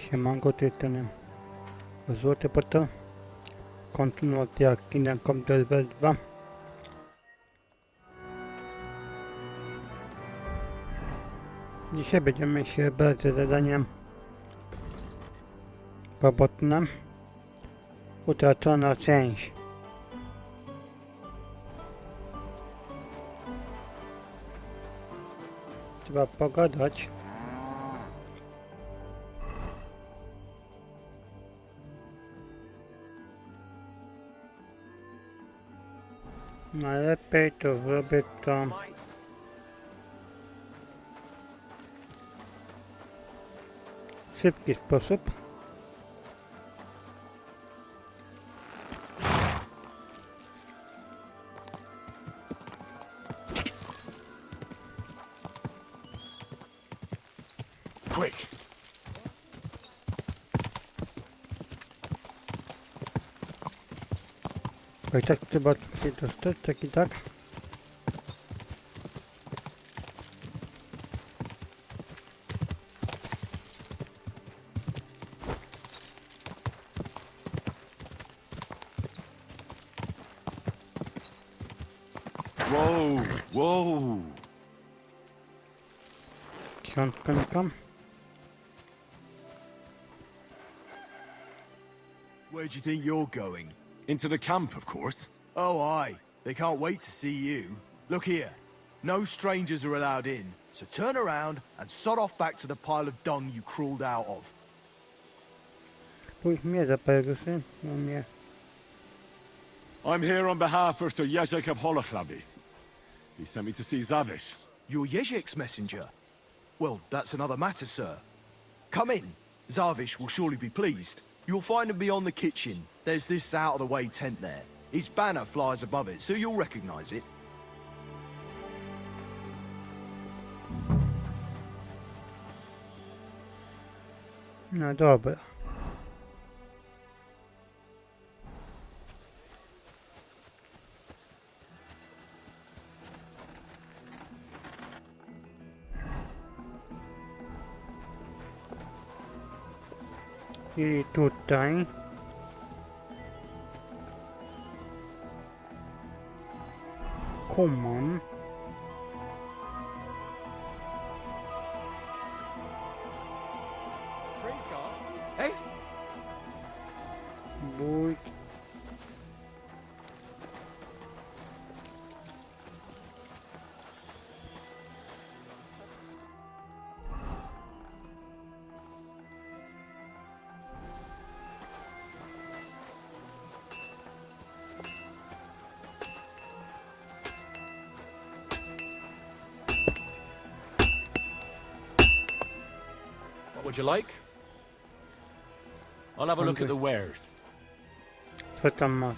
Siemanko, tej strony Złoty Portal. Kontynuacja odcinka Deliverance 2. Dzisiaj będziemy się brać za zadanie poboczne, utracona część. Trzeba pogadać. Najlepiej to zrobię to w szybki sposób. Quick! Bo i tak trzeba się dostać, tak i tak. Whoa, whoa! Książkę. Where do you think you're going? Into the camp, of course. Oh, aye. They can't wait to see you. Look here. No strangers are allowed in, so turn around and sod off back to the pile of dung you crawled out of. Pójdź mnie za perusy, no mnie. I'm here on behalf of Sir Jezek of Holochlavi. He sent me to see Zavish. You're Jezek's messenger? Well, that's another matter, sir. Come in. Zavish will surely be pleased. You'll find him beyond the kitchen. There's this out-of-the-way tent there. His banner flies above it, so you'll recognize it. No dobra. I tutaj kumam. Hey? Bój. What would you like? I'll have a look at the wares. Co tam masz?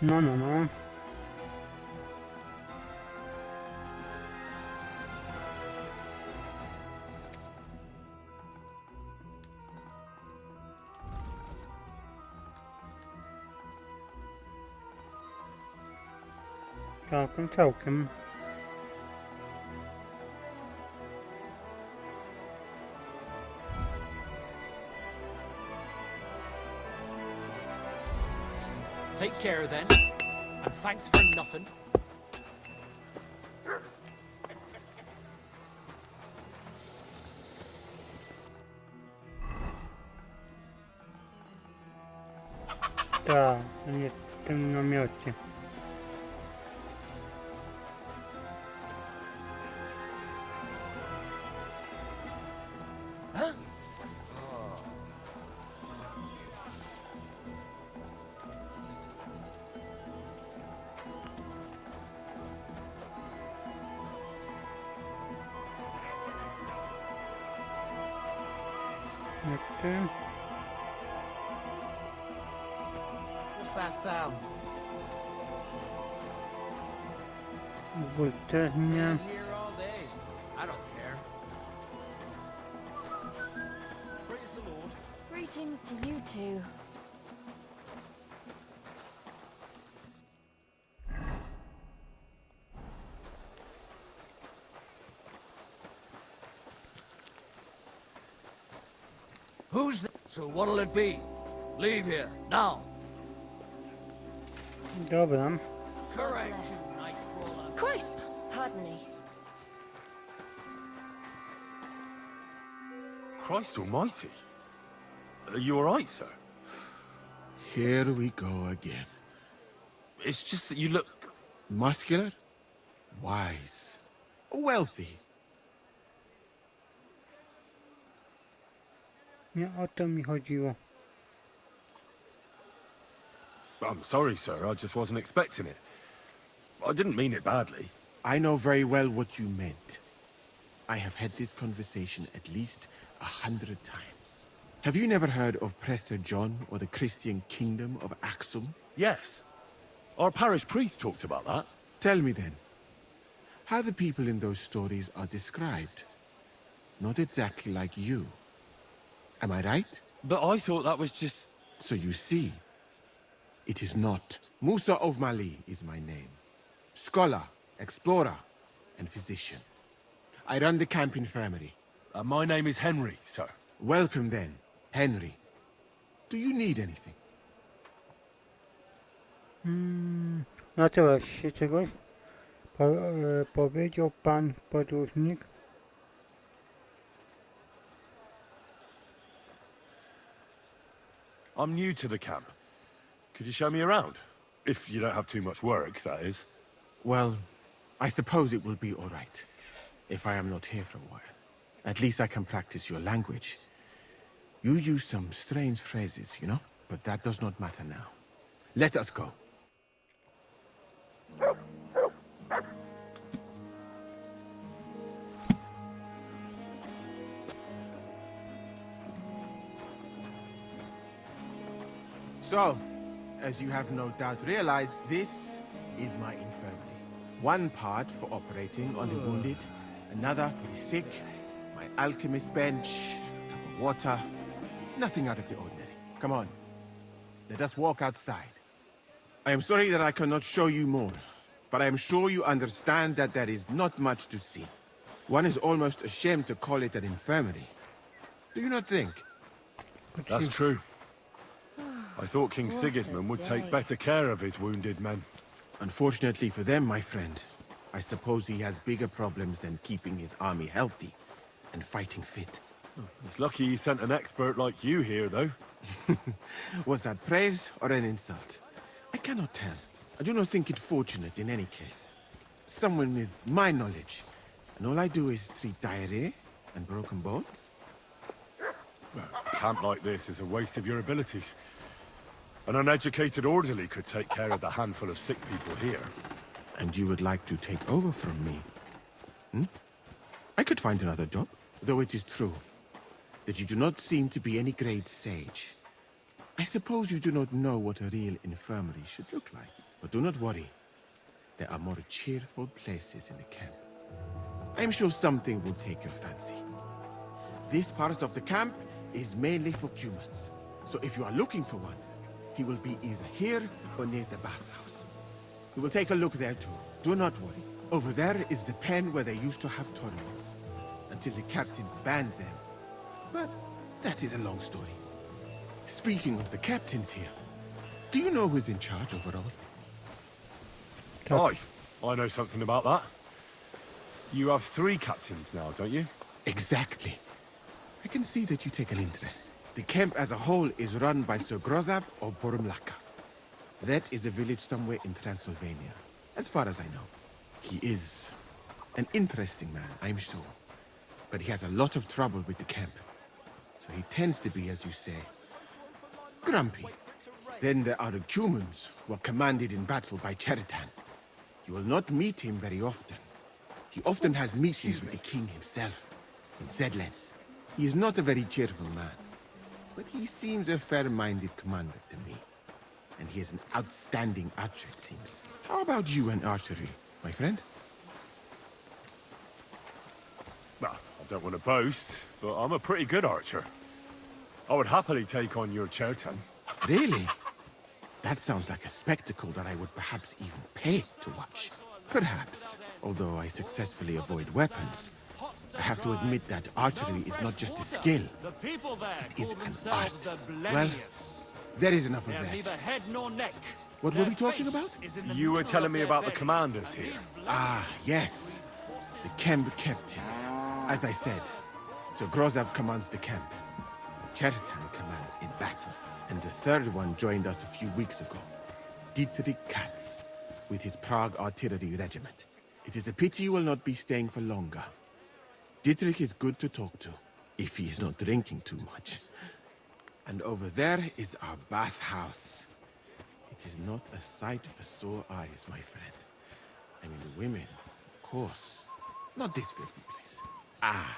No. Całkiem. Take care then, and thanks for nothing. Tak, nie w tym namiocie. Jak ty? What's that sound? Bulternia. Here all day. I don't care. Praise the Lord. Greetings to you too. Who's the... So what'll it be? Leave here, now. Dobra. Correct, you nightcrawler. Christ! Pardon me. Christ almighty. Are you alright, sir? Here we go again. It's just that you look... Muscular, wise, wealthy. Nie o to mi chodziło. I'm sorry, sir. I just wasn't expecting it. I didn't mean it badly. I know very well what you meant. I have had this conversation at least 100 times. Have you never heard of Prester John or the Christian kingdom of Axum? Yes. Our parish priest talked about that. Tell me then, how the people in those stories are described. Not exactly like you. Am I right? But I thought that was just... So you see, it is not. Musa of Mali is my name. Scholar, explorer, and physician. I run the camp infirmary. my name is Henry, sir. Welcome then, Henry. Do you need anything? Naczyłeś się czegoś? Powiedział pan podróżnik. I'm new to the camp. Could you show me around? If you don't have too much work, that is. Well, I suppose it will be all right, if I am not here for a while. At least I can practice your language. You use some strange phrases, you know? But that does not matter now. Let us go. So, as you have no doubt realized, this is my infirmary. One part for operating on the wounded, another for the sick, my alchemist bench, a cup of water. Nothing out of the ordinary. Come on, let us walk outside. I am sorry that I cannot show you more, but I am sure you understand that there is not much to see. One is almost ashamed to call it an infirmary. Do you not think? That's true. I thought King Sigismund would take better care of his wounded men. Unfortunately for them, my friend, I suppose he has bigger problems than keeping his army healthy and fighting fit. It's lucky he sent an expert like you here, though. Was that praise or an insult? I cannot tell. I do not think it fortunate in any case. Someone with my knowledge, and all I do is treat diarrhea and broken bones? A camp like this is a waste of your abilities. An uneducated orderly could take care of the handful of sick people here. And you would like to take over from me? I could find another job, though it is true that you do not seem to be any great sage. I suppose you do not know what a real infirmary should look like. But do not worry. There are more cheerful places in the camp. I am sure something will take your fancy. This part of the camp is mainly for humans. So if you are looking for one, he will be either here or near the bathhouse. We will take a look there too. Do not worry. Over there is the pen where they used to have tournaments, until the captains banned them. But that is a long story. Speaking of the captains here, do you know who's in charge overall? I know something about that. You have 3 captains now, don't you? Exactly. I can see that you take an interest. The camp as a whole is run by Sir Grozab of Borumlaka. That is a village somewhere in Transylvania, as far as I know. He is an interesting man, I'm sure. But he has a lot of trouble with the camp. So he tends to be, as you say, grumpy. Then there are the Cumans, who are commanded in battle by Cheritan. You will not meet him very often. He often has meetings with the king himself, in Zedlets. He is not a very cheerful man, but he seems a fair-minded commander to me. And he is an outstanding archer, it seems. How about you and archery, my friend? Well, I don't want to boast, but I'm a pretty good archer. I would happily take on your Chertan. Really? That sounds like a spectacle that I would perhaps even pay to watch. Perhaps, although I successfully avoid weapons. I have to admit that archery is not just a skill, The people there it is call an themselves art. the Well, Blemius. there is enough of They have neither that. head nor neck. What were Their we talking face about? is in the You were middle telling of me their about the belly. commanders here. Ah, yes. The camp captains. As I said, so Grozov commands the camp. Chertan commands in battle. And the third one joined us a few weeks ago. Dietrich Katz, with his Prague artillery regiment. It is a pity you will not be staying for longer. Dietrich is good to talk to, if he is not drinking too much. And over there is our bathhouse. It is not a sight for sore eyes, my friend. I mean, the women, of course. Not this filthy place. Ah,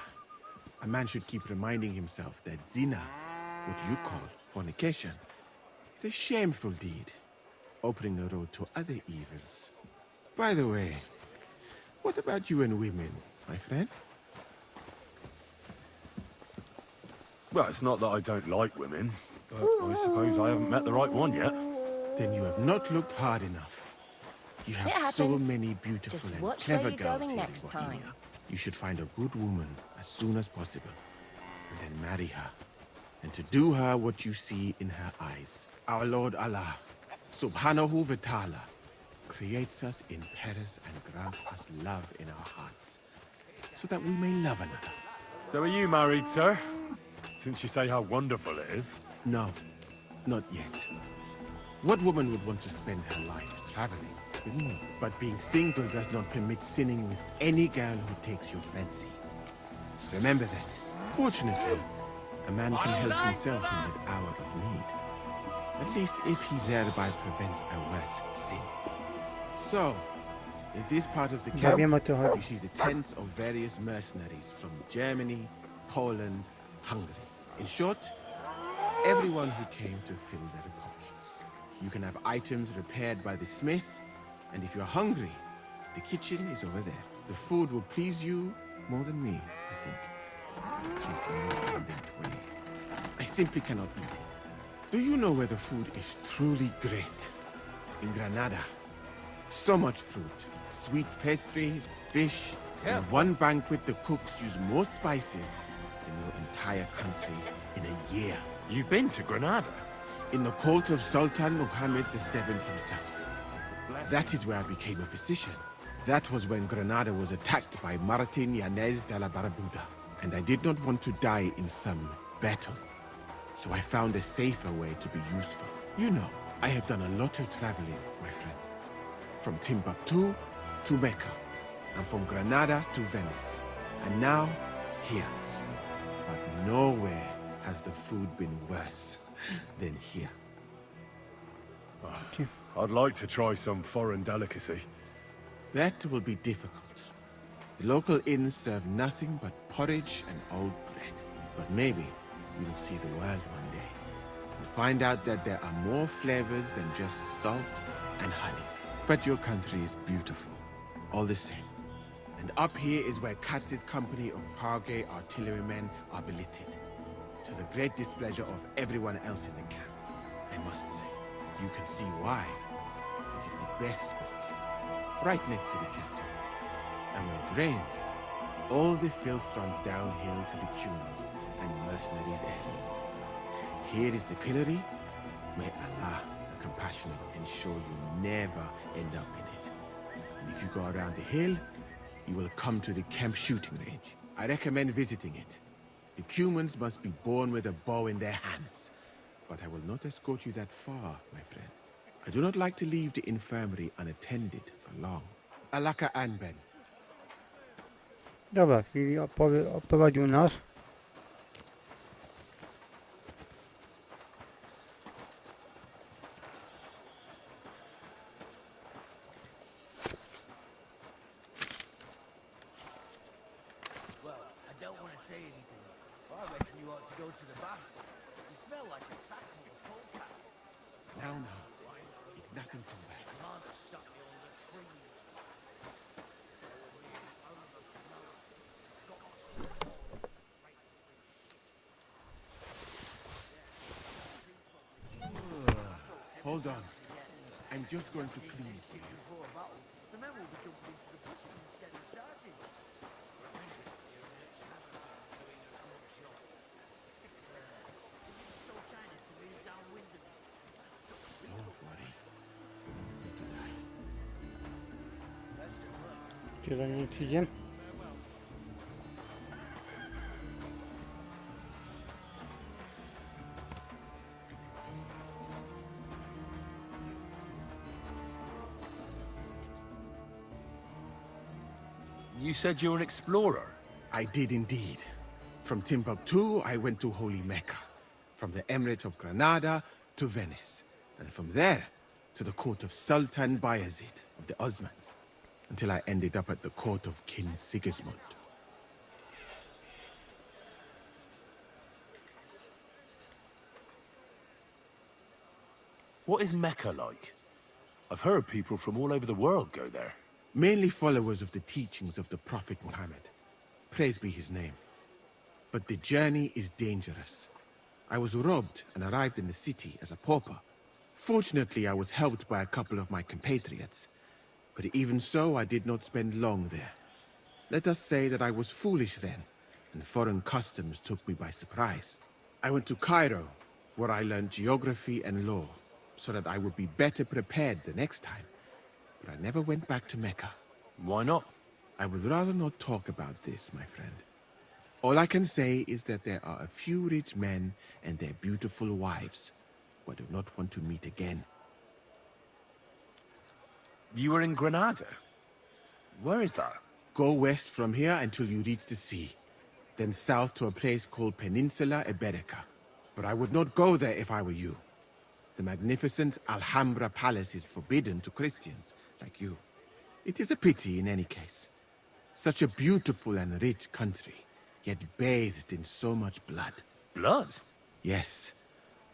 a man should keep reminding himself that zina, what you call fornication, is a shameful deed, opening the road to other evils. By the way, what about you and women, my friend? Well, it's not that I don't like women, but I suppose I haven't met the right one yet. Then you have not looked hard enough. You have It so happens. many beautiful Just and watch clever where you're girls going here next in time. Bohemia. You should find a good woman as soon as possible, and then marry her, and to do her what you see in her eyes. Our Lord Allah, Subhanahu wa Ta'ala, creates us in pairs and grants us love in our hearts, so that we may love another. So are you married, sir? Since you say how wonderful it is. No, not yet. What woman would want to spend her life traveling? But being single does not permit sinning with any girl who takes your fancy. Remember that. Fortunately, a man can help himself in his hour of need. At least if he thereby prevents a worse sin. So, in this part of the Ja camp, wiem, o co you chodzi. see the tents of various mercenaries from Germany, Poland, Hungary. In short, everyone who came to fill their pockets. You can have items repaired by the smith, and if you're hungry, the kitchen is over there. The food will please you more than me, I think. Treating me in that way. I simply cannot eat it. Do you know where the food is truly great? In Granada. So much fruit, sweet pastries, fish. In one banquet, the cooks use more spices than your entire country in a year. You've been to Granada? In the court of Sultan Muhammad VII himself. That is where I became a physician. That was when Granada was attacked by Martin Yanez de la Barbuda. And I did not want to die in some battle. So I found a safer way to be useful. You know, I have done a lot of traveling, my friend. From Timbuktu to Mecca. And from Granada to Venice. And now, here. But nowhere has the food been worse than here. I'd like to try some foreign delicacy. That will be difficult. The local inns serve nothing but porridge and old bread. But maybe we'll see the world one day. And find out that there are more flavors than just salt and honey. But your country is beautiful, all the same. And up here is where Katz's company of Prague artillerymen are billeted. To the great displeasure of everyone else in the camp, I must say. You can see why. This is the best spot, right next to the captains. And when it rains, all the filth runs downhill to the cumins and mercenaries' areas. Here is the pillory. May Allah, the compassionate, ensure you never end up in it. And if you go around the hill, you will come to the camp shooting range. I recommend visiting it. The cumins must be born with a bow in their hands. But I will not escort you that far, my friend. I do not like to leave the infirmary unattended for long. Alaka Anben. Dobra, czyli oprowadził nas. Well, I don't want to say anything. I reckon you ought to go to the bath. You smell like a sack full of polecats. Now, it's nothing too bad. Can't stop you on the trees. Hold on. I'm just going to clean it for you. Before a battle, the men will be jumping into the bushes instead of charging. Tyle nie przyjdzie. You said you're an explorer? I did indeed. From Timbuktu, I went to Holy Mecca. From the Emirate of Granada to Venice. And from there to the court of Sultan Bayezid of the Osmans. Until I ended up at the court of King Sigismund. What is Mecca like? I've heard people from all over the world go there. Mainly followers of the teachings of the Prophet Muhammad. Praise be his name. But the journey is dangerous. I was robbed and arrived in the city as a pauper. Fortunately, I was helped by a couple of my compatriots. But even so, I did not spend long there. Let us say that I was foolish then, and foreign customs took me by surprise. I went to Cairo, where I learned geography and law, so that I would be better prepared the next time. But I never went back to Mecca. Why not? I would rather not talk about this, my friend. All I can say is that there are a few rich men and their beautiful wives who I do not want to meet again. You were in Granada? Where is that? Go west from here until you reach the sea, then south to a place called Peninsula Iberica. But I would not go there if I were you. The magnificent Alhambra Palace is forbidden to Christians like you. It is a pity in any case. Such a beautiful and rich country, yet bathed in so much blood. Blood? Yes.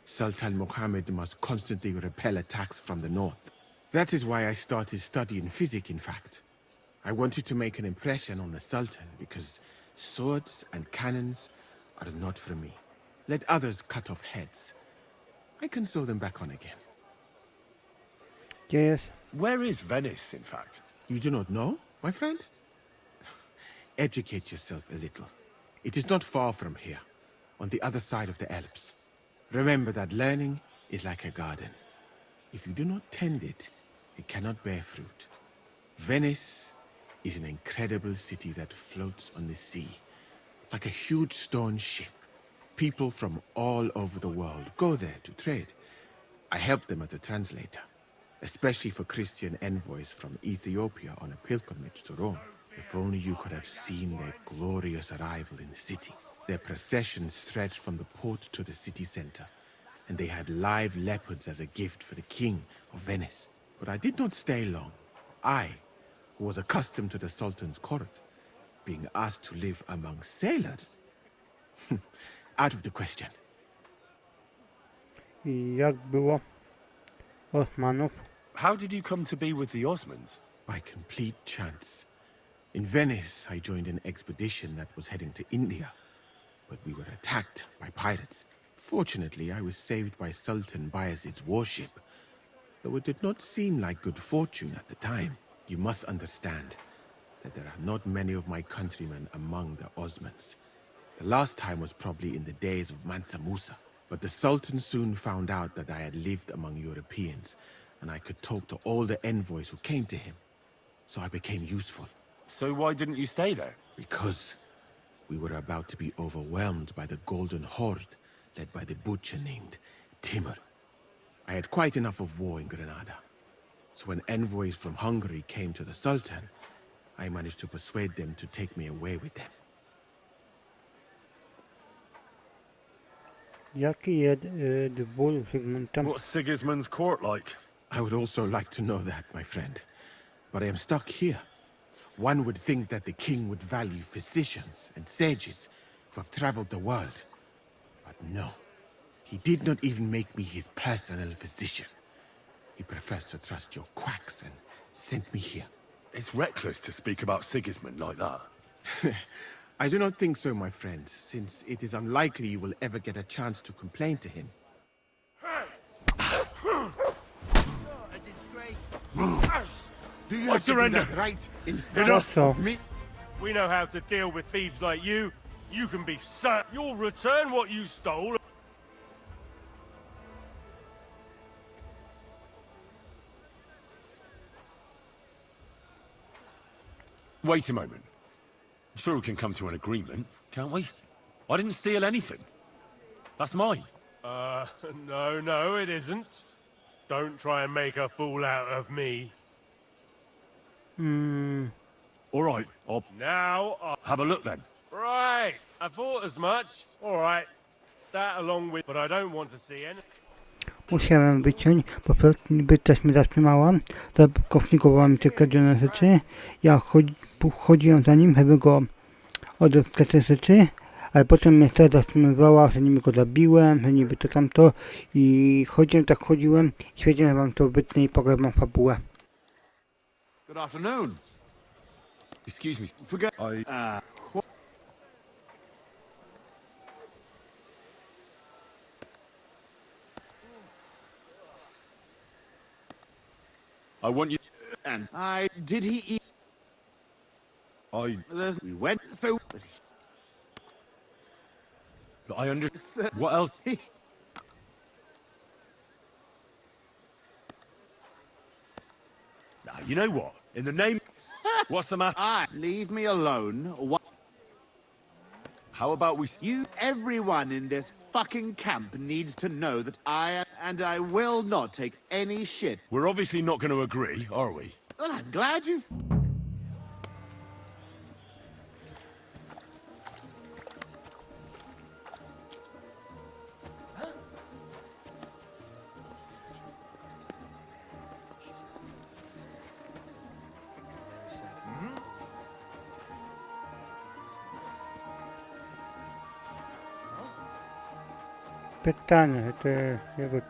Sultan Muhammad must constantly repel attacks from the north. That is why I started studying physics, in fact. I wanted to make an impression on the Sultan, because swords and cannons are not for me. Let others cut off heads. I can sew them back on again. Gdzie jest? Where is Venice, in fact? You do not know, my friend? Educate yourself a little. It is not far from here, on the other side of the Alps. Remember that learning is like a garden. If you do not tend it, it cannot bear fruit. Venice is an incredible city that floats on the sea, like a huge stone ship. People from all over the world go there to trade. I help them as a translator, especially for Christian envoys from Ethiopia on a pilgrimage to Rome. If only you could have seen their glorious arrival in the city. Their procession stretched from the port to the city center, and they had live leopards as a gift for the king of Venice. But I did not stay long. I, who was accustomed to the Sultan's court, being asked to live among sailors? Out of the question. I jak było Osmanów? How did you come to be with the Osmans? By complete chance. In Venice, I joined an expedition that was heading to India, but we were attacked by pirates. Fortunately, I was saved by Sultan Bayezid's warship, though it did not seem like good fortune at the time. You must understand that there are not many of my countrymen among the Osmans. The last time was probably in the days of Mansa Musa, but the Sultan soon found out that I had lived among Europeans, and I could talk to all the envoys who came to him. So I became useful. So why didn't you stay there? Because we were about to be overwhelmed by the Golden Horde, led by the butcher named Timur. I had quite enough of war in Granada. So when envoys from Hungary came to the Sultan, I managed to persuade them to take me away with them. Jaki jest dwór Zygmunta? What's Sigismund's court like? I would also like to know that, my friend. But I am stuck here. One would think that the king would value physicians and sages who have traveled the world. But no. He did not even make me his personal physician. He prefers to trust your quacks and sent me here. It's reckless to speak about Sigismund like that. I do not think so, my friend, since it is unlikely you will ever get a chance to complain to him. A disgrace. Do you I have to do surrender. that right in Enough. front of me? We know how to deal with thieves like you. You can be certain you'll return what you stole. Wait a moment. I'm sure we can come to an agreement, can't we? I didn't steal anything. That's mine. No, it isn't. Don't try and make a fool out of me. All right, I'll Now, have a look then. right, I thought as much. All right, that along with, but I don't want to see any. Musiałem wyciąć, bo by też mnie zatrzymała. Zakonfigurowała mi te kradzione rzeczy. Ja chodziłem za nim, żeby go odebrać te rzeczy. Ale potem mnie teraz zatrzymywała, że niby go zabiłem, że niby to tamto. I chodziłem i powiedziałem wam to wytnę i pograłem fabułę. Good afternoon. Excuse me. Forget. I want you. And did he eat? We went so. But I What else? Now, you know what? In the name. What's the matter? Leave me alone. What? How about we? Everyone in this fucking camp needs to know that I will not take any shit. We're obviously not going to agree, are we? Well, I'm glad you've. Pytanie, to jest jego...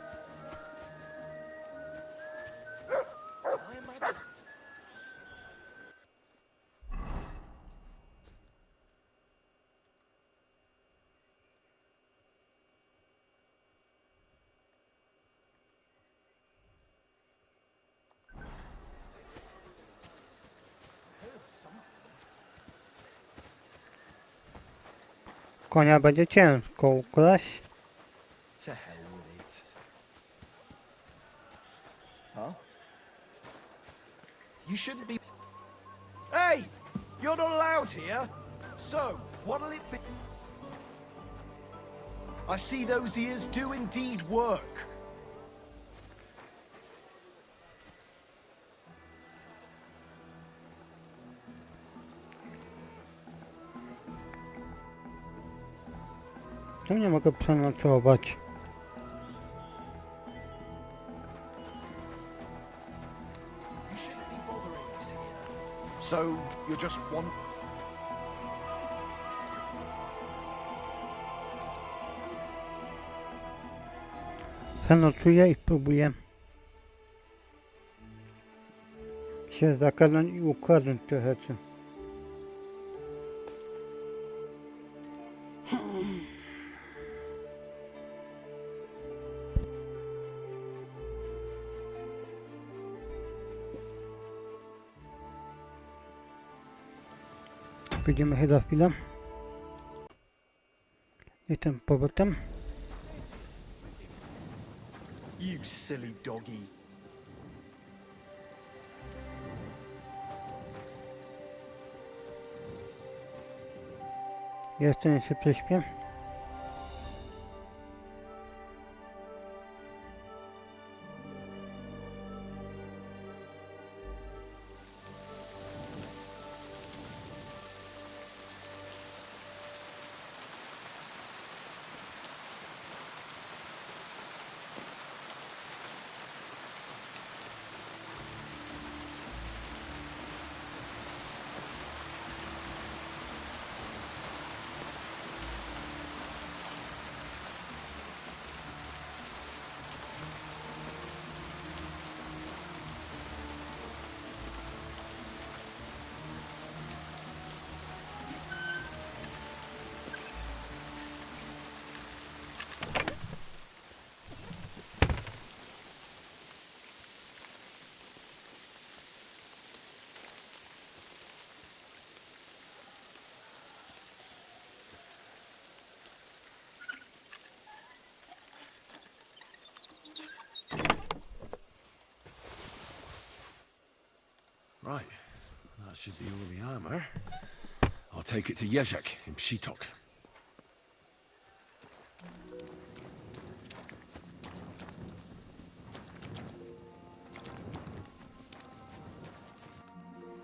Konia będzie ciężko ukraść. To hell with it. Huh? You shouldn't be. Hey! You're not allowed here! So, what'll it be? I see those ears do indeed work. To nie mogę przenocować. You shouldn't be bothering us here. So, you're just one. Przenocuję i spróbuję się zakradnąć i ukradnąć te rzeczy. Widzimy się za chwilę. Jestem powrotem. You silly doggy. Jeszcze nie się prześpię. should be all the armor. I'll take it to Jezek in Psitok.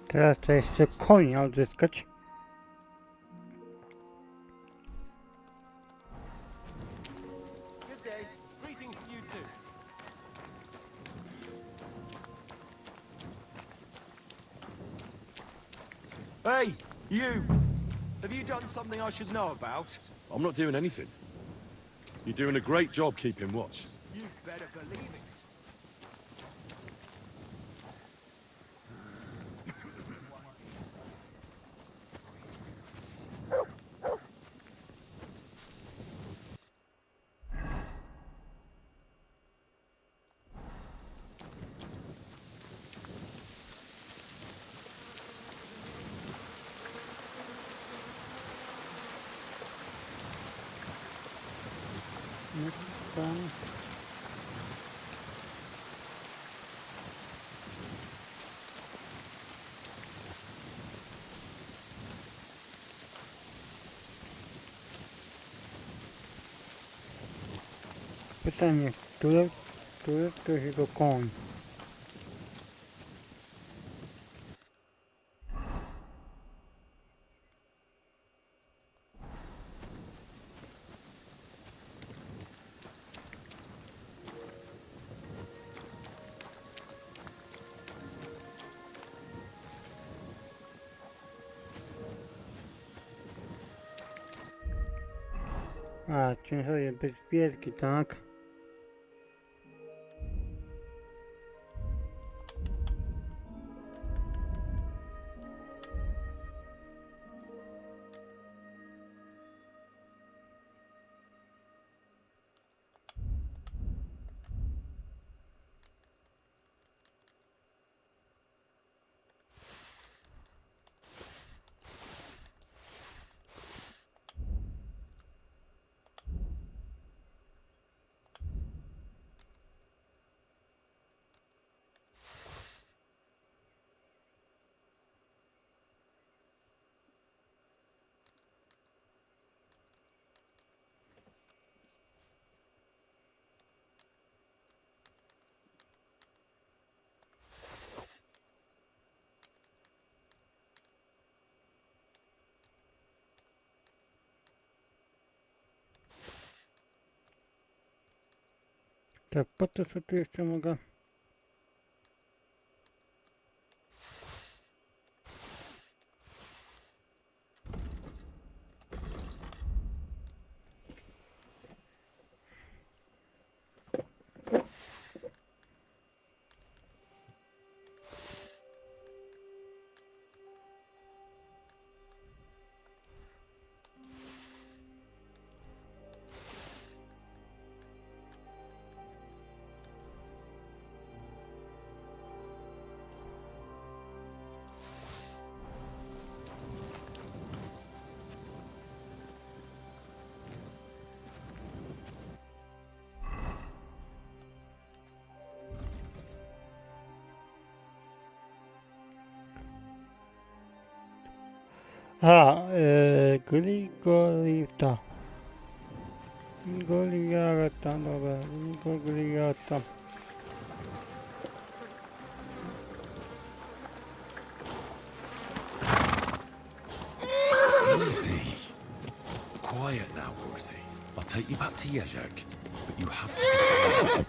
Teraz trzeba jeszcze konia odzyskać. Good day. Greetings to you too. Hey, you! Have you done something I should know about? I'm not doing anything. You're doing a great job keeping watch. You better believe it. Pytanie, który to jest jego koń? A, ciężarie bezwielki, tak? Tak, po to co tu jeszcze mogę? A, Grigorita. Goliata, dobra, Goliata. Easy. Quiet now, horsey. I'll take you back to Jezek, but you have to...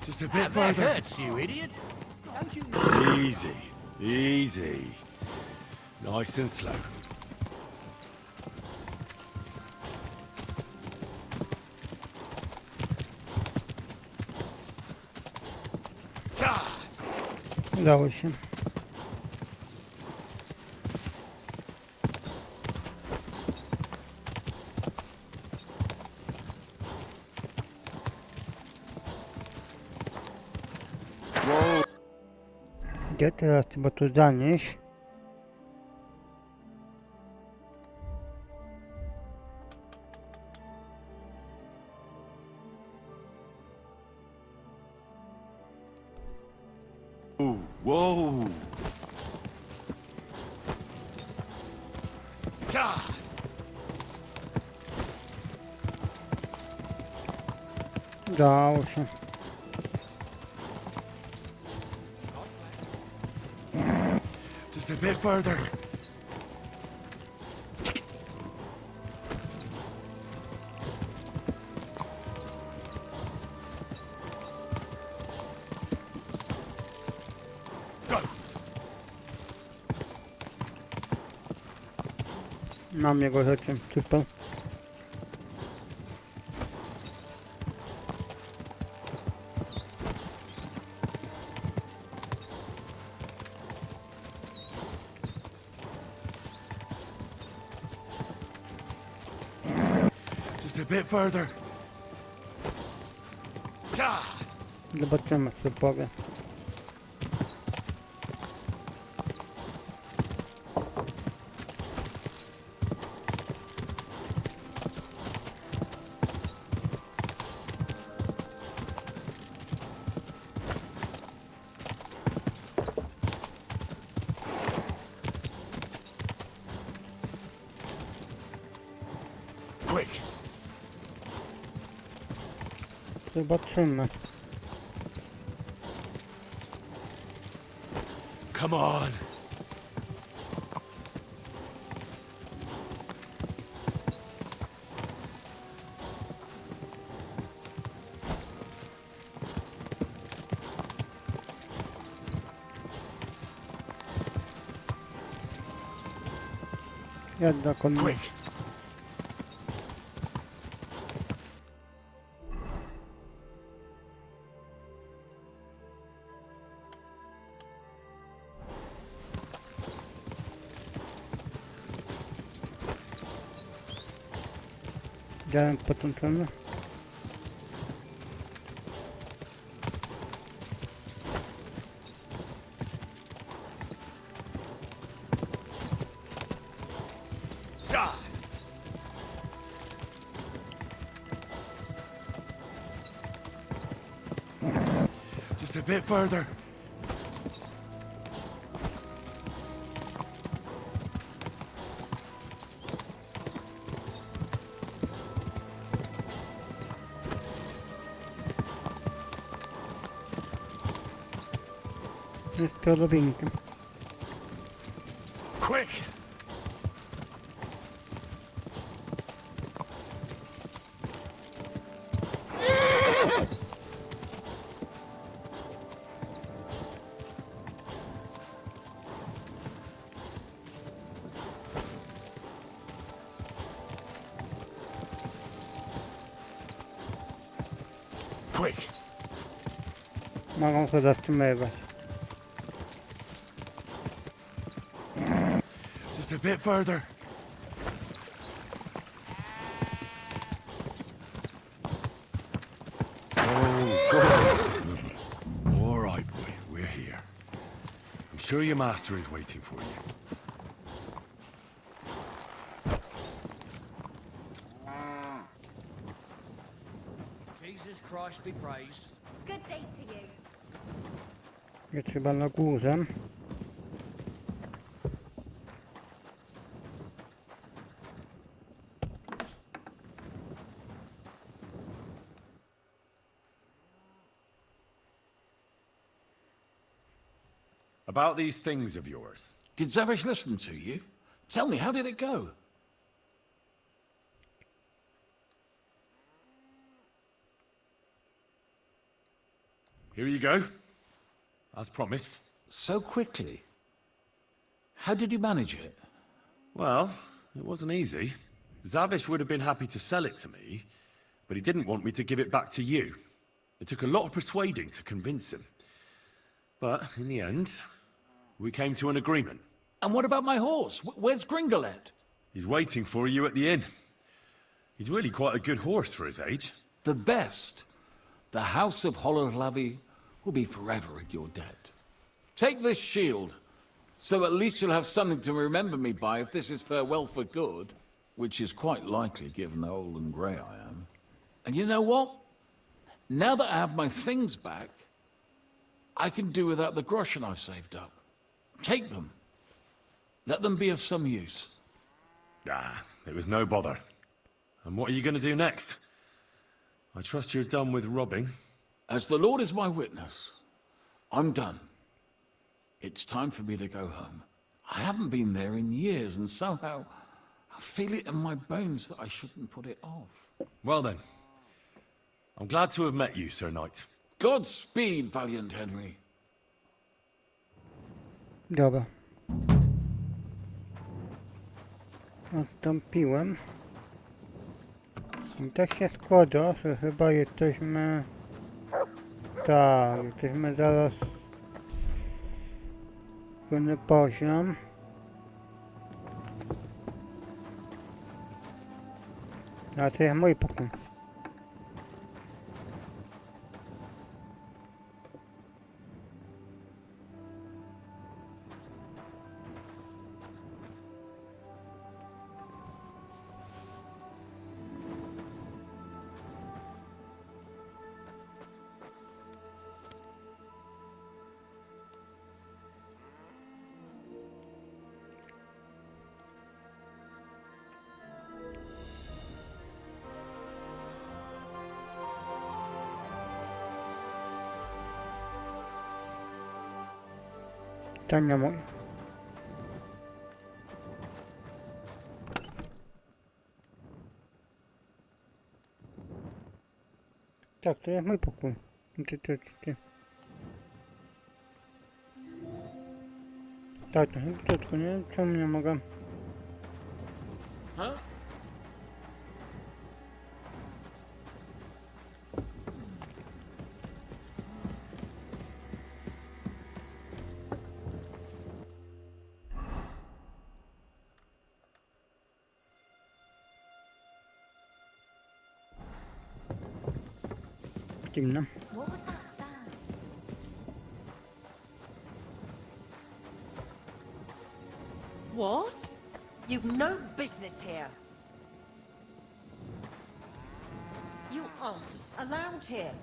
Just a bit That further. hurts, you idiot. Don't you know? Easy. Easy. Nice and slow. Udało się. Gdzie teraz trzeba to zanieść? Whoa. Dało się. Just a bit further. Go. Mam jego rzeczy. Super. Just a bit further. Ah. Zobaczymy, co powie. Quick. Zobaczymy. Come on. Jedna konna. Quick. Garnek potoczony. Ah. Just a bit further. Jest to odrobinkę. Quick. Quick. Mogą się zatrzymywać. Just a bit further. Oh, God. All right, boy. We're here. I'm sure your master is waiting for you. Jesus Christ be praised. Good day to you. Jest chyba na górze. About these things of yours. Did Zavish listen to you? Tell me, how did it go? Here you go. As promised. So quickly. How did you manage it? Well, it wasn't easy. Zavish would have been happy to sell it to me, but he didn't want me to give it back to you. It took a lot of persuading to convince him. But in the end, we came to an agreement. And what about my horse? Where's Gringolet? He's waiting for you at the inn. He's really quite a good horse for his age. The best. The House of Hololavi will be forever in your debt. Take this shield, so at least you'll have something to remember me by if this is farewell for good, which is quite likely given how old and grey I am. And you know what? Now that I have my things back, I can do without the groschen I've saved up. Take them. Let them be of some use. Ah, it was no bother. And what are you going to do next? I trust you're done with robbing. As the Lord is my witness, I'm done. It's time for me to go home. I haven't been there in years, and somehow I feel it in my bones that I shouldn't put it off. Well then, I'm glad to have met you, Sir Knight. Godspeed, valiant Henry. Dobra. Nastąpiłem. I tak się składa, że chyba jesteśmy... Tak, jesteśmy zaraz... Kolejny poziom. A to jest mój pokój. To nie mój. Tak, to jest mój pokój. Tak, to jest tylko nie? Czemu nie mogę? Dziwne. What was that sound? What? You've no business here. You aren't allowed here.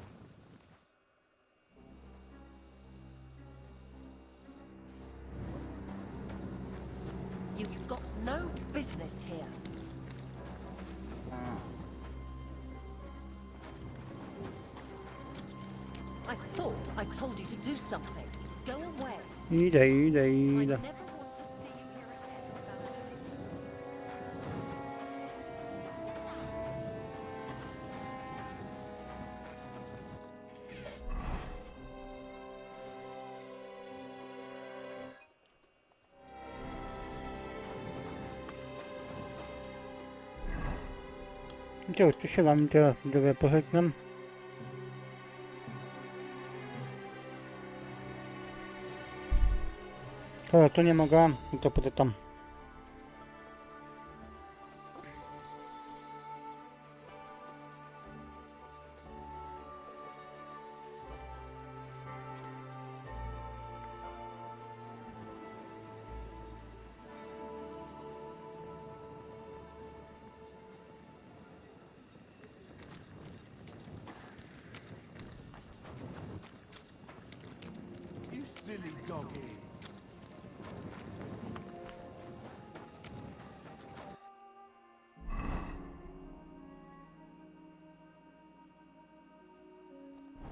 You've got no business here. I thought I told you to do something. Go away. Idę. I never want to see you here again Gdzie tu się wam teraz dobrze pożegnam? To nie mogę, to potem tam. You silly doggy.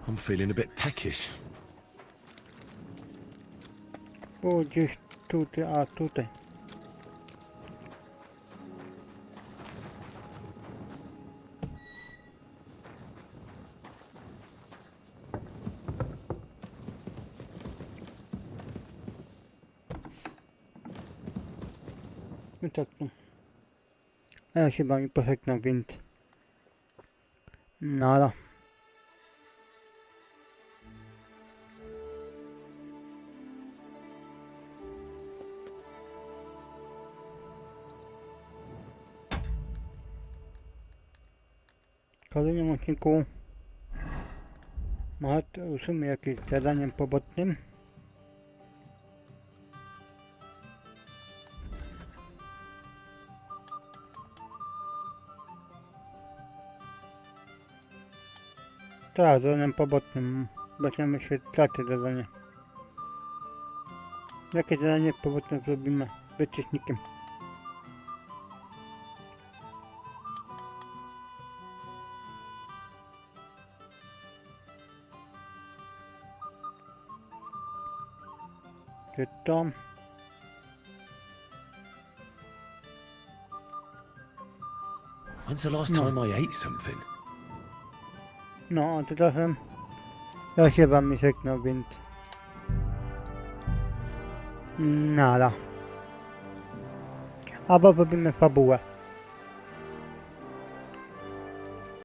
I'm feeling a bit peckish. Było gdzieś tutaj, a tutaj. No tak, no. A ja się wami pożegnam, więc... Nara. W kolejnym odcinku może ruszymy jakimś zadaniem pobocznym. Tak, zadaniem pobocznym. Weźmiemy się traty zadanie. Jakie zadanie poboczne zrobimy wyciecznikiem? Czy to? When's the last time I ate something? No, tymczasem ja się wam nie seknął, więc nada. Albo robimy fabułę.